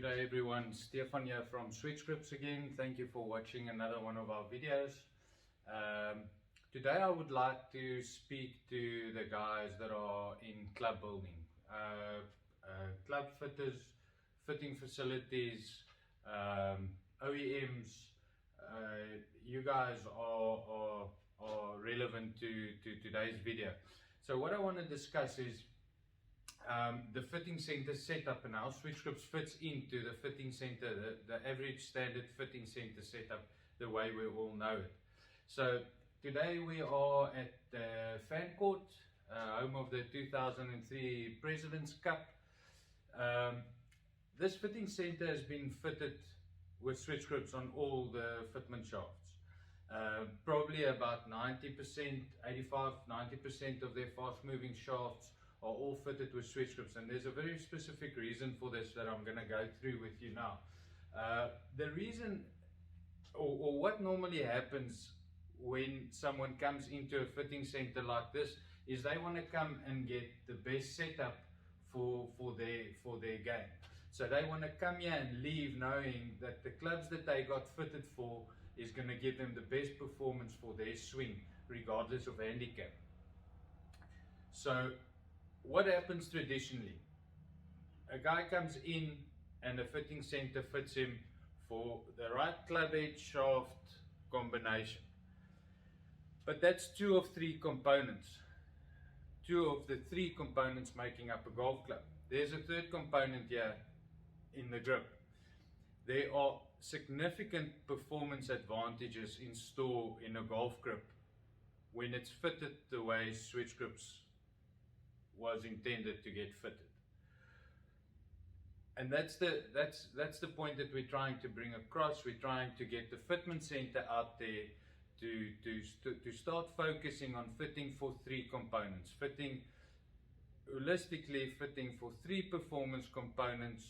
Good day everyone, Stefan here from SwitchGrips again. Thank you for watching another one of our videos. Today I would like to speak to the guys that are in club building, club fitters, fitting facilities, OEMs. You guys are relevant to today's video. So what I want to discuss is the fitting center setup and how SwitchGrips fits into the fitting center, the average standard fitting center setup, the way we all know it. So today we are at the fan court, home of the 2003 President's Cup. This fitting center has been fitted with SwitchGrips on all the fitment shafts. Probably about 90%, 85-90% of their fast moving shafts are all fitted with SwitchGrips, and there's a very specific reason for this that I'm going to go through with you now. The reason, or what normally happens when someone comes into a fitting center like this, is they want to come and get the best setup for their game. So they want to come here and leave knowing that the clubs that they got fitted for is going to give them the best performance for their swing, regardless of handicap. So what happens traditionally? A guy comes in and the fitting center fits him for the right club head shaft combination. But that's two of three components. Two of the three components making up a golf club. There's a third component here in the grip. There are significant performance advantages in store in a golf grip when it's fitted the way SwitchGrips was intended to get fitted. And that's the point that we're trying to bring across. We're trying to get the fitment center out there to start focusing on fitting for three components, fitting holistically, fitting for three performance components,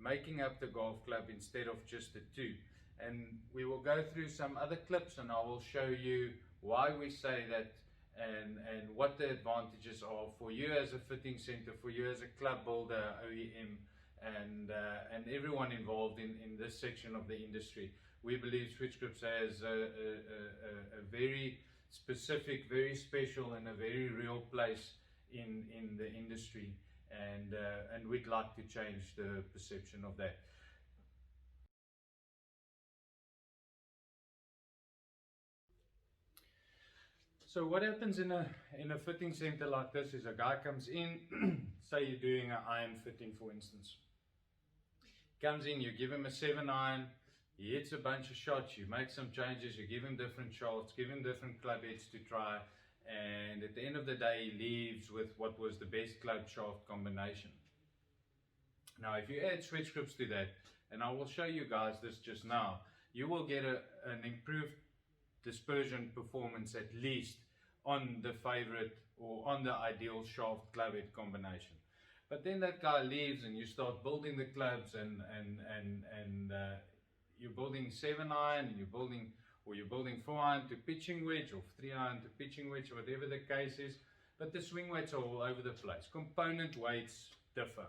making up the golf club instead of just the two. And we will go through some other clips and I will show you why we say that and what the advantages are for you as a fitting center, for you as a club builder, OEM, and everyone involved in this section of the industry. We believe SwitchGrips has a very specific, very special, and a very real place in the industry, and we'd like to change the perception of that. So what happens in a fitting center like this is a guy comes in, say you're doing an iron fitting for instance. Comes in, you give him a 7-iron, he hits a bunch of shots, you make some changes, you give him different shafts, give him different club heads to try, and at the end of the day he leaves with what was the best club shaft combination. Now if you add SwitchGrips to that, and I will show you guys this just now, you will get an improved dispersion performance at least on the favorite or on the ideal shaft club head combination. But then that guy leaves and you start building the clubs and you're building 7-iron and you're building 4-iron to pitching wedge or 3-iron to pitching wedge, whatever the case is, but the swing weights are all over the place. Component weights differ.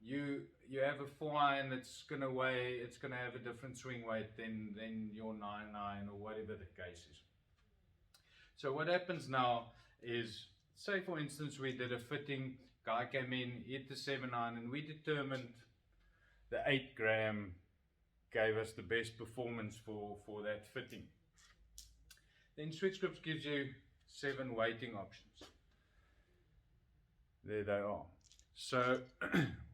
You have a 4-iron that's going to weigh, it's going to have a different swing weight than your 9-iron or whatever the case is. So what happens now is, say for instance we did a fitting, guy came in, hit the 7-iron, and we determined the 8 gram gave us the best performance for that fitting. Then SwitchGrips gives you 7 weighting options. There they are. So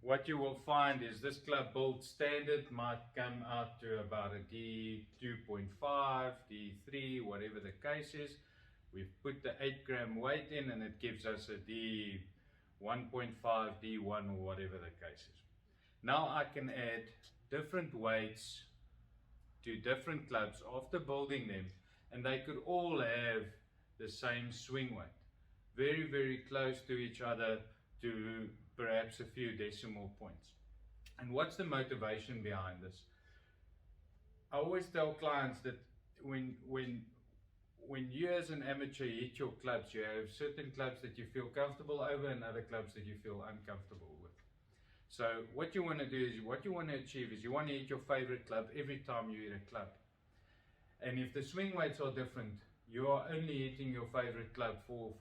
what you will find is this club build standard might come out to about a D2.5, D3, whatever the case is. We've put the 8 gram weight in and it gives us a D1.5, D1 or whatever the case is. Now I can add different weights to different clubs after building them, and they could all have the same swing weight. Very, very close to each other, to perhaps a few decimal points. And what's the motivation behind this? I always tell clients that when you as an amateur hit your clubs, you have certain clubs that you feel comfortable over and other clubs that you feel uncomfortable with. So what you want to do is, what you want to achieve is, you want to hit your favorite club every time you hit a club. And if the swing weights are different, you are only hitting your favorite club 4 or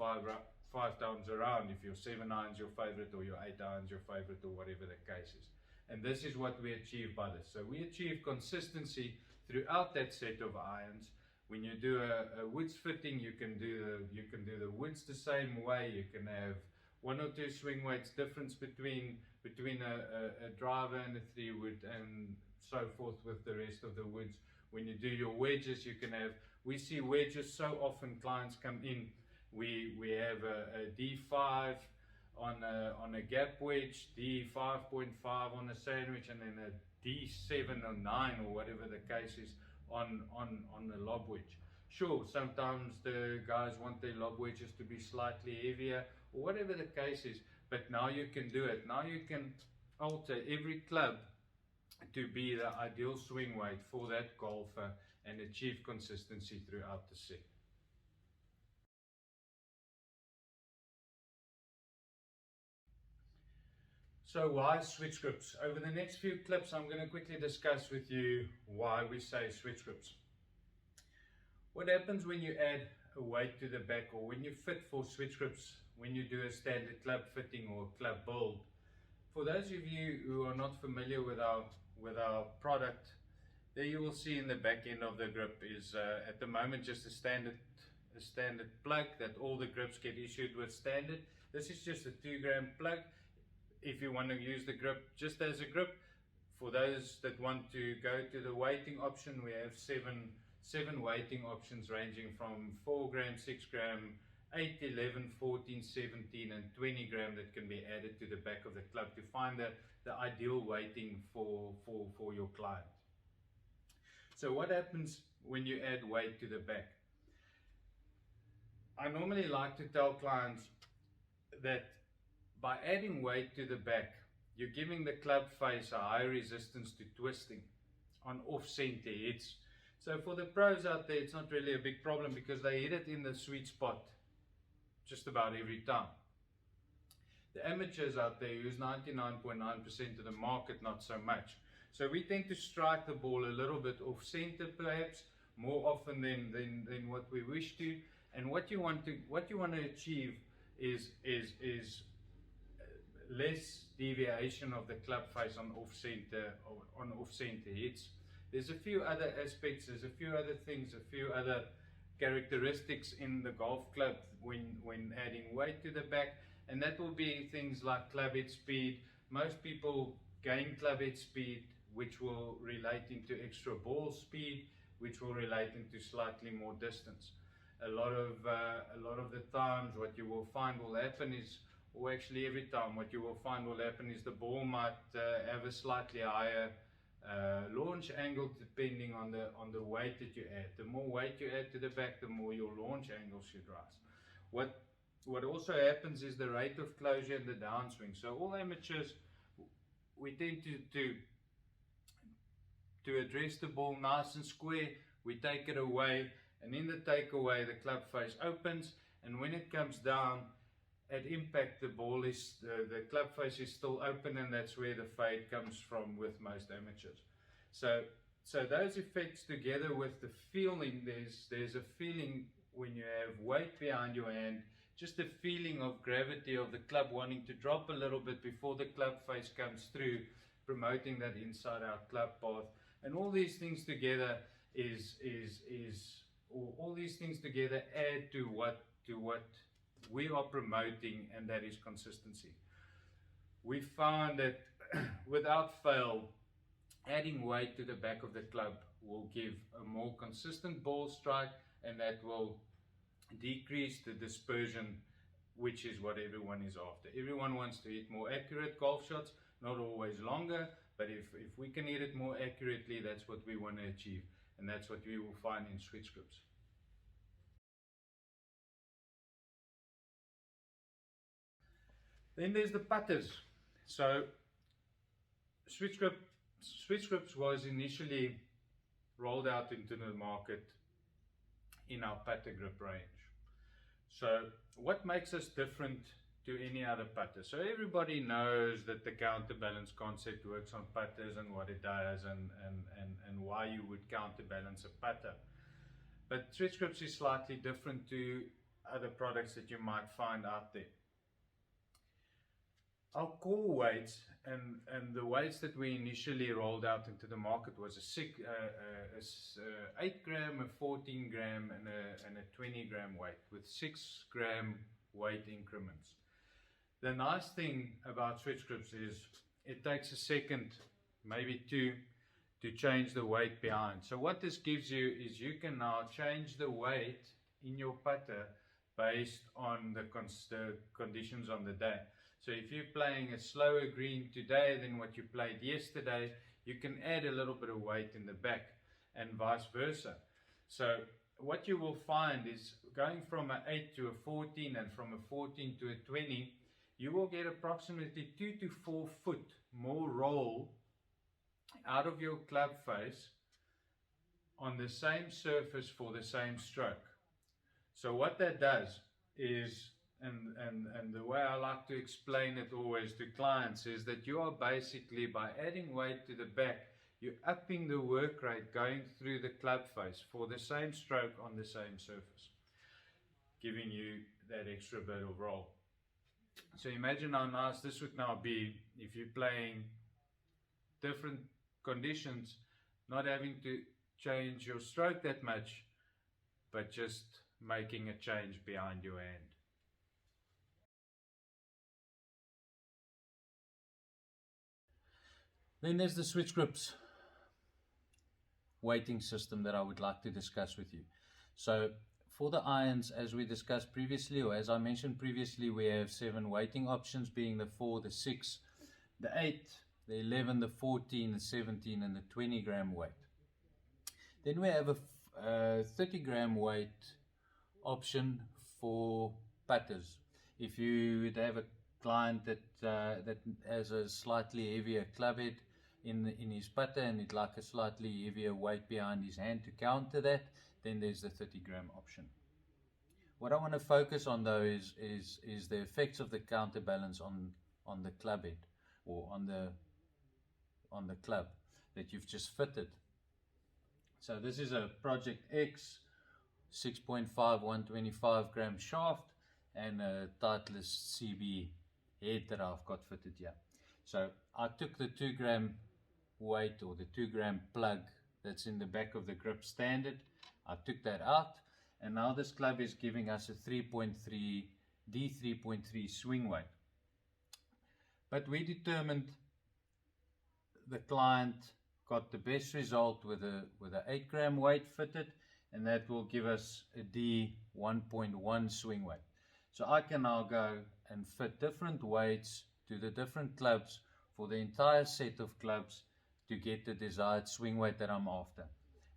5 times around. If your 7 iron is your favorite, or your 8 iron is your favorite, or whatever the case is. And this is what we achieve by this. So we achieve consistency throughout that set of irons. When you do a woods fitting, you can do the woods the same way. You can have 1 or 2 swing weights difference between a driver and a 3 wood, and so forth with the rest of the woods. When you do your wedges, you can have, we see wedges so often, clients come in, we have a D5 on a gap wedge, D5.5 on a sandwich, and then a D7 or 9 or whatever the case is on the lob wedge. Sure, sometimes the guys want their lob wedges to be slightly heavier, or whatever the case is, but now you can do it. Now you can alter every club to be the ideal swing weight for that golfer and achieve consistency throughout the set. So why SwitchGrips? Over the next few clips, I'm going to quickly discuss with you why we say SwitchGrips. What happens when you add a weight to the back, or when you fit for SwitchGrips, when you do a standard club fitting or club build? For those of you who are not familiar with our product, there you will see in the back end of the grip is at the moment just a standard plug that all the grips get issued with standard. This is just a 2-gram plug. If you want to use the grip just as a grip, for those that want to go to the weighting option, we have seven weighting options ranging from 4 gram, 6 gram, 8, 11, 14, 17 and 20 gram that can be added to the back of the club to find the ideal weighting for your client. So what happens when you add weight to the back? I normally like to tell clients that by adding weight to the back, you're giving the club face a high resistance to twisting on off-center hits. So for the pros out there, it's not really a big problem because they hit it in the sweet spot just about every time. The amateurs out there, who's 99.9% of the market, not so much. So we tend to strike the ball a little bit off center, perhaps more often than what we wish to. And what you want to achieve is less deviation of the club face on off center hits. There's a few other aspects, there's a few other things, a few other characteristics in the golf club when adding weight to the back, and that will be things like club head speed. Most people gain club head speed, which will relate into extra ball speed, which will relate into slightly more distance. A lot of the times what you will find will happen is, or actually every time what you will find will happen is the ball might have a slightly higher launch angle depending on the weight that you add. The more weight you add to the back, the more your launch angle should rise. What also happens is the rate of closure and the downswing. So all amateurs, we tend to address the ball nice and square. We take it away, and in the takeaway the club face opens, and when it comes down at impact, the club face is still open, and that's where the fade comes from with most amateurs. So those effects together with the feeling, there's a feeling when you have weight behind your hand, just the feeling of gravity of the club wanting to drop a little bit before the club face comes through, promoting that inside out club path. And all these things together all these things together add to what we are promoting, and that is consistency. We found that without fail, adding weight to the back of the club will give a more consistent ball strike, and that will decrease the dispersion, which is what everyone is after. Everyone wants to hit more accurate golf shots, not always longer, but if we can hit it more accurately, that's what we want to achieve, and that's what we will find in SwitchGrips. Then there's the putters. So SwitchGrips was initially rolled out into the market in our putter grip range. So what makes us different to any other putter. So everybody knows that the counterbalance concept works on putters and what it does and why you would counterbalance a putter. But SwitchGrips is slightly different to other products that you might find out there. Our core weights and the weights that we initially rolled out into the market was a 8 gram, a 14 gram and a 20 gram weight with 6 gram weight increments. The nice thing about SwitchGrips is it takes a second, maybe two, to change the weight behind. So what this gives you is you can now change the weight in your putter based on the conditions on the day. So if you're playing a slower green today than what you played yesterday, you can add a little bit of weight in the back and vice versa. So what you will find is going from an 8 to a 14 and from a 14 to a 20, you will get approximately 2 to 4 foot more roll out of your club face on the same surface for the same stroke. So what that does is, and the way I like to explain it always to clients, is that you are basically, by adding weight to the back, you're upping the work rate going through the club face for the same stroke on the same surface, giving you that extra bit of roll. So imagine how nice this would now be if you're playing different conditions, not having to change your stroke that much, but just making a change behind your hand. Then there's the SwitchGrips weighting system that I would like to discuss with you. So for the irons, as we discussed previously, or as I mentioned previously, we have 7 weighting options, being the 4, the 6, the 8, the 11, the 14, the 17 and the 20 gram weight. Then we have a 30 gram weight option for putters. If you would have a client that has a slightly heavier club head in his putter and he'd like a slightly heavier weight behind his hand to counter that, then there's the 30 gram option. What I want to focus on though is the effects of the counterbalance on the club head, or on the club that you've just fitted. So this is a Project X 6.5 125 gram shaft and a Titleist CB head that I've got fitted here. So I took the 2 gram weight, or the 2 gram plug that's in the back of the grip standard, I took that out, and now this club is giving us a 3.3 D3.3 swing weight. But we determined the client got the best result with a 8 gram weight fitted, and that will give us a D1.1 swing weight. So I can now go and fit different weights to the different clubs for the entire set of clubs to get the desired swing weight that I'm after.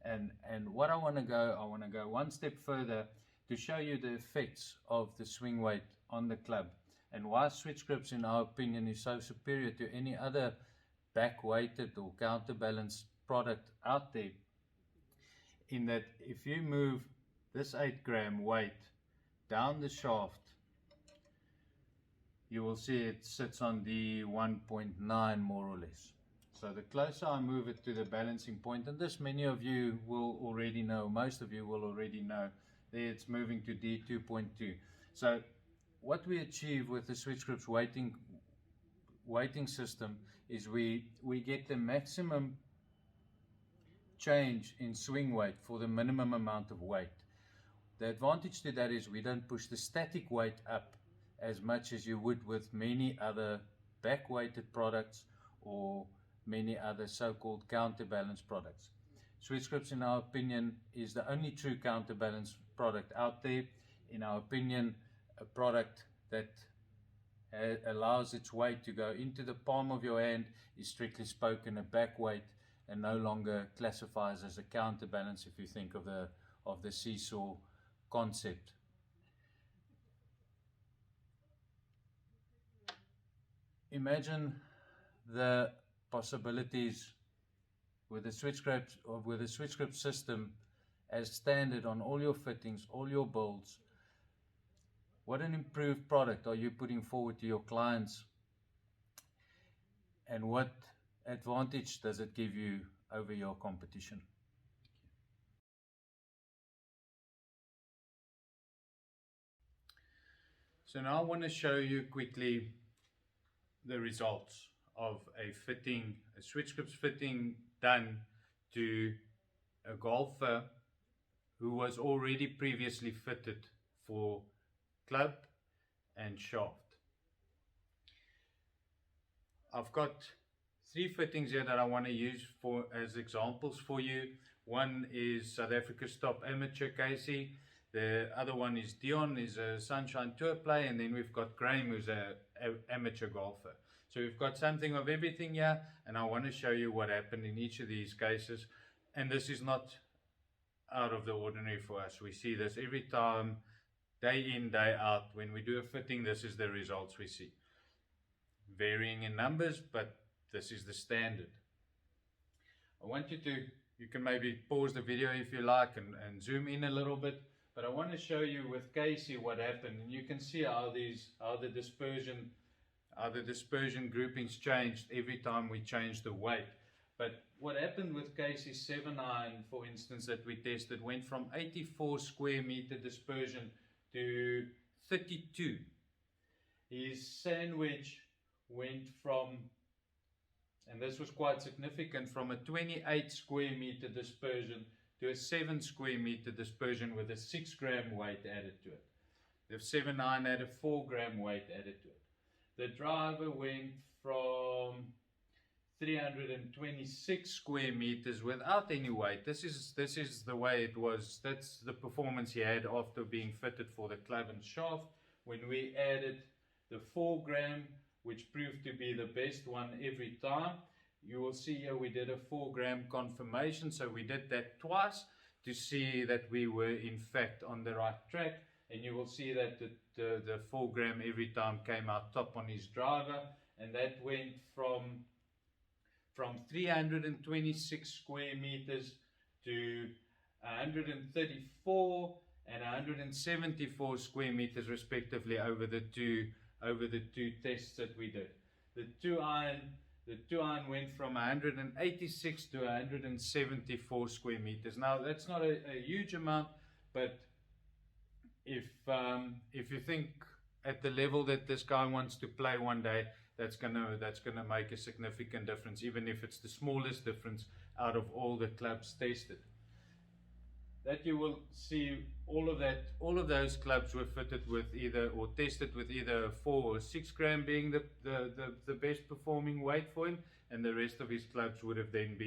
And what I want to go one step further to show you the effects of the swing weight on the club, and why SwitchGrips in our opinion is so superior to any other back weighted or counterbalanced product out there. In that, if you move this 8 gram weight down the shaft, you will see it sits on the 1.9 more or less. So the closer I move it to the balancing point, and this many of you will already know, most of you will already know, there it's moving to D2.2. So what we achieve with the SwitchGrips weighting system is we get the maximum change in swing weight for the minimum amount of weight. The advantage to that is we don't push the static weight up as much as you would with many other back weighted products or many other so-called counterbalance products. SwitchGrips, in our opinion, is the only true counterbalance product out there. In our opinion, a product that allows its weight to go into the palm of your hand is strictly spoken a back weight, and no longer classifies as a counterbalance if you think of the seesaw concept. Imagine the possibilities with the SwitchGrips system as standard on all your fittings, all your builds, what an improved product are you putting forward to your clients, and what advantage does it give you over your competition? So now I want to show you quickly the results of a SwitchGrips fitting done to a golfer who was already previously fitted for club and shaft. I've got three fittings here that I want to use as examples for you. One is South Africa's top amateur, Casey. The other one is Dion, is a Sunshine Tour player, and then we've got Graham, who's a amateur golfer. So we've got something of everything here, and I want to show you what happened in each of these cases. And this is not out of the ordinary for us. We see this every time, day in, day out. When we do a fitting, this is the results we see. Varying in numbers, but this is the standard. I want you can maybe pause the video if you like and zoom in a little bit, but I want to show you with Casey what happened, and you can see how the dispersion groupings changed every time we changed the weight. But what happened with Casey's 7 iron, for instance, that we tested, went from 84 square meter dispersion to 32. His sandwich went from, and this was quite significant, from a 28 square meter dispersion to a 7 square meter dispersion with a 6 gram weight added to it. The 7 iron had a 4 gram weight added to it. The driver went from 326 square meters without any weight. This is the way it was. That's the performance he had after being fitted for the club and shaft. When we added the 4 gram, which proved to be the best one every time, you will see here we did a 4 gram confirmation. So we did that twice to see that we were in fact on the right track. And you will see that the 4 gram every time came out top on his driver, and that went from 326 square meters to 134 and 174 square meters respectively over the two tests that we did. The two iron went from 186 to 174 square meters. Now that's not a huge amount, but if you think at the level that this guy wants to play one day, that's gonna make a significant difference, even if it's the smallest difference out of all the clubs tested. That you will see all of those clubs were fitted with tested with either 4 or 6 gram being the best performing weight for him, and the rest of his clubs would have then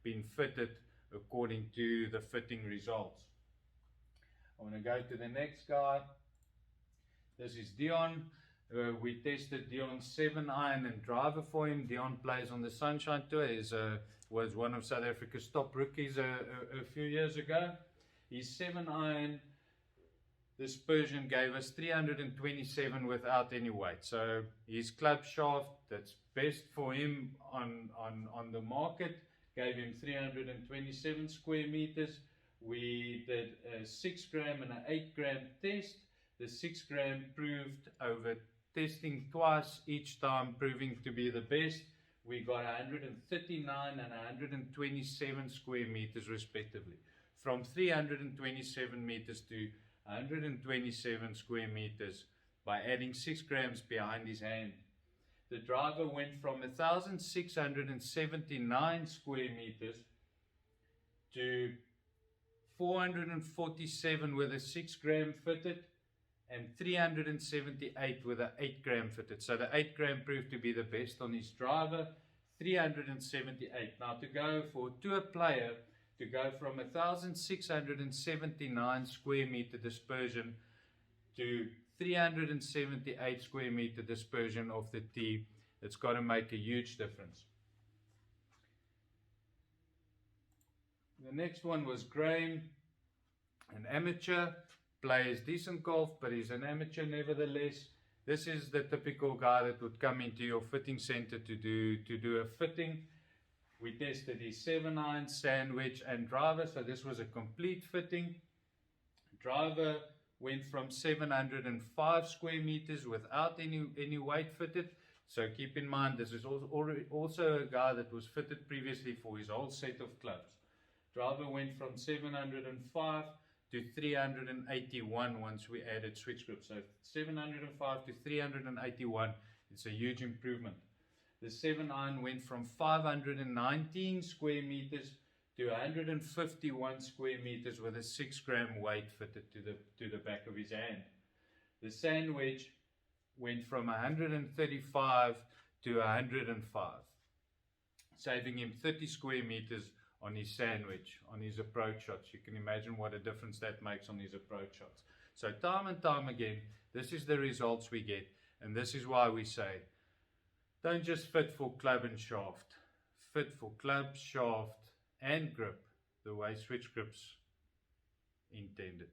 been fitted according to the fitting results. I want to go to the next guy. This is Dion. We tested Dion's 7 iron and driver for him. Dion plays on the Sunshine Tour. Was one of South Africa's top rookies a few years ago. His 7 iron dispersion gave us 327 without any weight. So his club shaft that's best for him on the market gave him 327 square meters. We did a 6 gram and an 8 gram test. The 6 gram proved over testing twice, each time proving to be the best. We got 139 and 127 square meters respectively. From 327 meters to 127 square meters by adding 6 grams behind his hand. The driver went from 1,679 square meters to 447 with a 6 gram fitted and 378 with an 8 gram fitted. So the 8 gram proved to be the best on his driver, 378. Now to go for a tour player, to go from 1,679 square meter dispersion to 378 square meter dispersion of the tee, it's got to make a huge difference. The next one was Graham, an amateur, plays decent golf, but he's an amateur nevertheless. This is the typical guy that would come into your fitting center to do a fitting. We tested his 7 iron, sandwich and driver, so this was a complete fitting. Driver went from 705 square meters without any weight fitted. So keep in mind, this is also a guy that was fitted previously for his whole set of clubs. Driver went from 705 to 381 once we added SwitchGrips. So 705 to 381, it's a huge improvement. The 7 iron went from 519 square meters to 151 square meters with a 6-gram weight fitted to the back of his hand. The sand wedge went from 135 to 105, saving him 30 square meters on his sandwich, on his approach shots. You can imagine what a difference that makes on his approach shots. So time and time again, this is the results we get, and this is why we say, don't just fit for club and shaft, fit for club, shaft and grip the way SwitchGrips intended.